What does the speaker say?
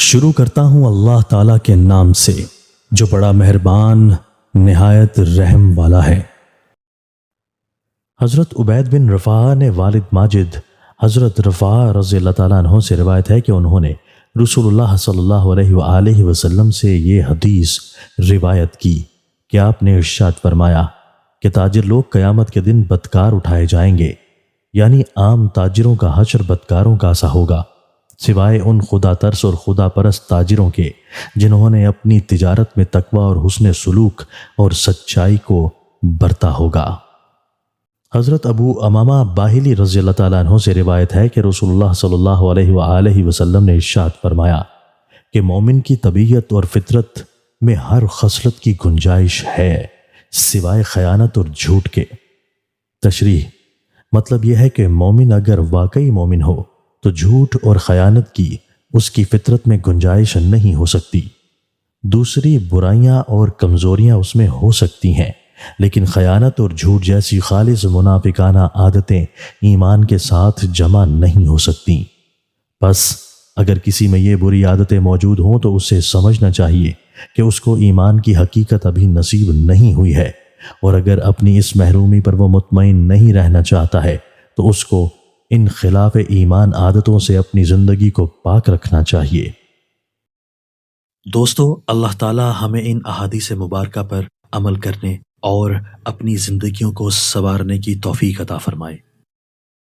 شروع کرتا ہوں اللہ تعالیٰ کے نام سے جو بڑا مہربان نہایت رحم والا ہے۔ حضرت عبید بن رفاعہ نے والد ماجد حضرت رفاعہ رضی اللہ تعالیٰ عنہ سے روایت ہے کہ انہوں نے رسول اللہ صلی اللہ علیہ وآلہ وسلم سے یہ حدیث روایت کی کہ آپ نے ارشاد فرمایا کہ تاجر لوگ قیامت کے دن بدکار اٹھائے جائیں گے، یعنی عام تاجروں کا حشر بدکاروں کا سا ہوگا، سوائے ان خدا ترس اور خدا پرست تاجروں کے جنہوں نے اپنی تجارت میں تقوی اور حسن سلوک اور سچائی کو برتا ہوگا۔ حضرت ابو امامہ باہلی رضی اللہ تعالیٰ عنہ سے روایت ہے کہ رسول اللہ صلی اللہ علیہ وآلہ وسلم نے ارشاد فرمایا کہ مومن کی طبیعت اور فطرت میں ہر خصلت کی گنجائش ہے سوائے خیانت اور جھوٹ کے۔ تشریح: مطلب یہ ہے کہ مومن اگر واقعی مومن ہو تو جھوٹ اور خیانت کی اس کی فطرت میں گنجائش نہیں ہو سکتی۔ دوسری برائیاں اور کمزوریاں اس میں ہو سکتی ہیں، لیکن خیانت اور جھوٹ جیسی خالص منافقانہ عادتیں ایمان کے ساتھ جمع نہیں ہو سکتی۔ بس اگر کسی میں یہ بری عادتیں موجود ہوں تو اسے سمجھنا چاہیے کہ اس کو ایمان کی حقیقت ابھی نصیب نہیں ہوئی ہے، اور اگر اپنی اس محرومی پر وہ مطمئن نہیں رہنا چاہتا ہے تو اس کو ان خلاف ایمان عادتوں سے اپنی زندگی کو پاک رکھنا چاہیے۔ دوستو، اللہ تعالی ہمیں ان احادیث مبارکہ پر عمل کرنے اور اپنی زندگیوں کو سنوارنے کی توفیق عطا فرمائے۔